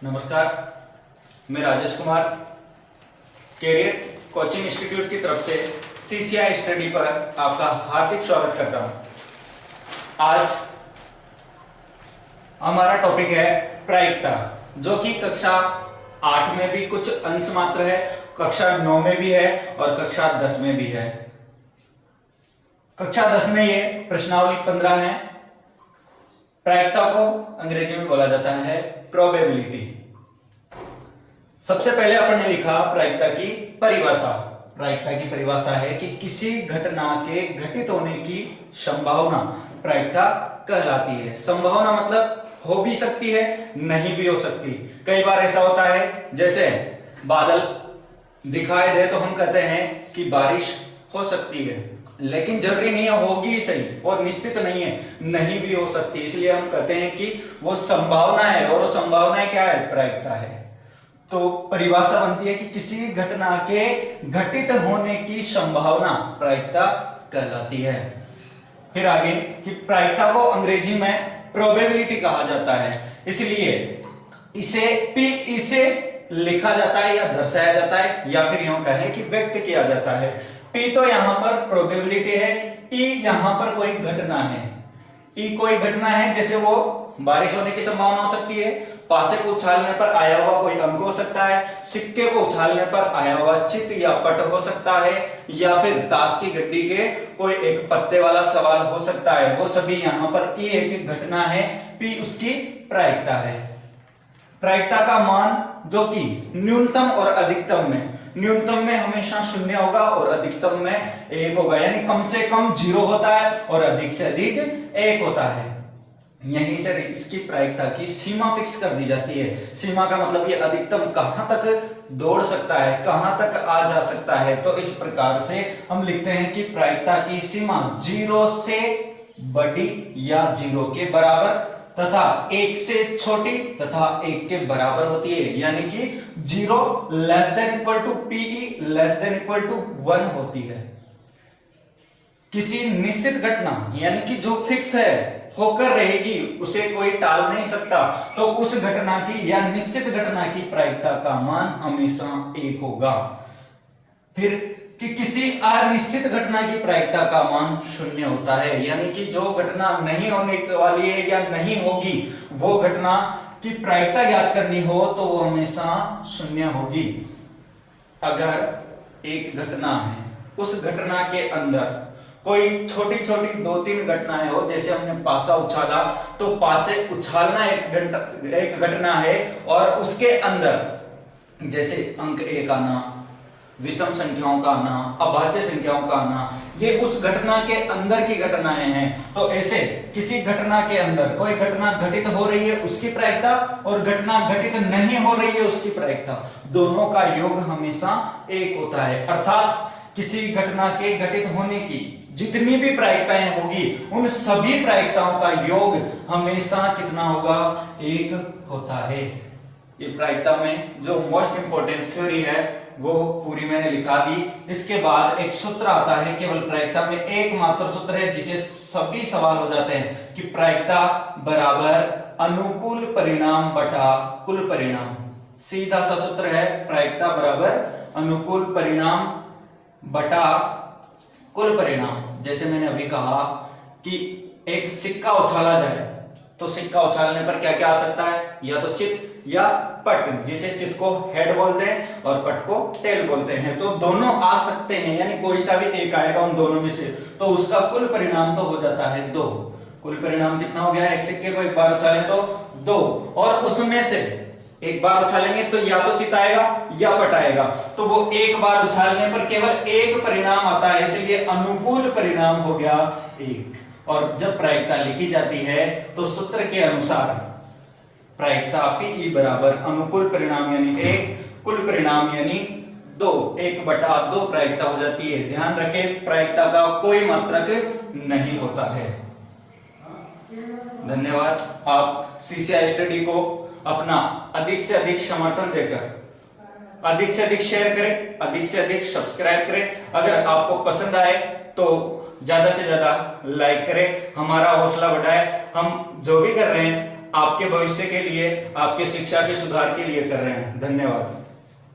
नमस्कार, मैं Rajesh Kumar career coaching institute की तरफ से सीसीआई स्टडी पर आपका हार्दिक स्वागत करता हूं। आज हमारा टॉपिक है प्रायिकता, जो कि कक्षा 8 में भी कुछ अंश मात्र है, कक्षा 9 में भी है और कक्षा 10 में भी है। कक्षा 10 में ये प्रश्नावली 15 है। प्रायिकता को अंग्रेजी में बोला जाता है प्रोबेबिलिटी। सबसे पहले अपन ने लिखा प्रायिकता की परिभाषा। प्रायिकता की परिभाषा है कि किसी घटना के घटित होने की संभावना प्रायिकता कहलाती है। संभावना मतलब हो भी सकती है, नहीं भी हो सकती। कई बार ऐसा होता है, जैसे बादल दिखाई दे तो हम कहते हैं कि बारिश हो सकती है, लेकिन जरूरी नहीं है होगी ही सही, और निश्चित नहीं है, नहीं भी हो सकती। इसलिए हम कहते हैं कि वो संभावना है, और वो संभावना क्या है? प्रायिकता है। तो परिभाषा बनती है कि किसी घटना के घटित होने की संभावना प्रायिकता कहलाती है। फिर आगे कि प्रायिकता को अंग्रेजी में प्रोबेबिलिटी कहा जाता है, इसलिए इसे लिखा जाता है या दर्शाया जाता है, या फिर यूं कहें कि व्यक्त किया जाता है। P तो यहां पर प्रोबेबिलिटी है, E यहां पर कोई घटना है। E कोई घटना है, जैसे वो बारिश होने की संभावना हो सकती है, पासे को उछालने पर आया हुआ कोई अंक हो सकता है, सिक्के को उछालने पर आया हुआ चित या पट हो सकता है, या फिर ताश की गड्डी के कोई एक पत्ते वाला सवाल हो सकता है। वो सभी यहां पर E एक घटना है, P उसकी प्रायिकता है। प्रायिकता का मान जो कि न्यूनतम और अधिकतम में हमेशा 0 होगा और अधिकतम में 1 होगा, यानी कम से कम 0 होता है और अधिक से अधिक 1 होता है। यहीं से इसकी प्रायिकता की सीमा फिक्स कर दी जाती है। सीमा का मतलब ये अधिकतम कहां तक दौड़ सकता है, कहां तक आ जा सकता है। तो इस प्रकार से हम लिखते हैं कि प्रायिकता की सीमा 0 से बड़ी या 0 के बराबर तथा 1 से छोटी तथा 1 के बराबर होती है, यानी कि 0 less than equal to PE less than equal to 1 होती है। किसी निश्चित घटना यानी कि जो फिक्स है, होकर रहेगी, उसे कोई टाल नहीं सकता, तो उस घटना की या निश्चित घटना की प्रायिकता का मान हमेशा 1 होगा। फिर कि किसी अनिश्चित घटना की प्रायिकता का मान 0 होता है, यानी कि जो घटना नहीं होने वाली है या नहीं होगी, वो घटना की प्रायिकता ज्ञात करनी हो तो वो हमेशा 0 होगी। अगर एक घटना है, उस घटना के अंदर कोई छोटी छोटी 2-3 घटनाएं हो, जैसे हमने पासा उछाला, तो पासे उछालना एक घटना है, और उसके अंदर जैसे अंक 1 आना, विषम संख्याओं का आना, अभाज्य संख्याओं का आना, ये उस घटना के अंदर की घटनाएं हैं। तो ऐसे किसी घटना के अंदर कोई घटना घटित हो रही है, उसकी प्रायिकता, और घटना घटित नहीं हो रही है, उसकी प्रायिकता, दोनों का योग हमेशा 1 होता है। अर्थात किसी घटना के घटित होने की जितनी भी प्रायिकताएं होगी, उन सभी प्रायिकताओं का योग हमेशा कितना होगा? 1 होता है। ये प्रायिकता में जो मोस्ट इंपोर्टेंट थ्योरी है वो पूरी मैंने लिखा दी। इसके बाद एक सूत्र आता है, केवल प्रायिकता में एकमात्र सूत्र है जिसे सभी सवाल हो जाते हैं कि प्रायिकता बराबर अनुकूल परिणाम बटा कुल परिणाम। सीधा सा सूत्र है, प्रायिकता बराबर अनुकूल परिणाम बटा कुल परिणाम। जैसे मैंने अभी कहा कि एक सिक्का उछाला जाए, तो सिक्का उछालने पर क्या क्या आ सकता है? या तो चित या पट, जिसे चित को हेड बोलते हैं और पट को टेल बोलते हैं। तो दोनों आ सकते हैं, यानी कोई सा भी एक आएगा उन दोनों में से, तो उसका कुल परिणाम तो हो जाता है 2। कुल परिणाम कितना हो गया? एक सिक्के को एक बार उछालें तो 2, और उसमें से एक बार उछालेंगे तो या तो चित आएगा या पट आएगा। तो वो एक बार उछालने पर केवल एक परिणाम आता है, इसलिए अनुकूल परिणाम हो गया 1। और जब प्रायिकता लिखी जाती है तो सूत्र के अनुसार प्रायिकता PE बराबर अनुकूल परिणाम यानी 1, कुल परिणाम यानी 2, 1/2 प्रायिकता हो जाती है। ध्यान रखें, प्रायिकता का कोई मात्रक नहीं होता है। धन्यवाद। आप सीसीआई स्टडी को अपना अधिक से अधिक समर्थन देकर अधिक से अधिक शेयर करें, अधिक से अधिक सब्सक्राइब करें। अगर आपको पसंद आए तो ज्यादा से ज्यादा लाइक करें, हमारा हौसला बढ़ाए। हम जो भी कर रहे हैं आपके भविष्य के लिए, आपके शिक्षा के सुधार के लिए कर रहे हैं। धन्यवाद।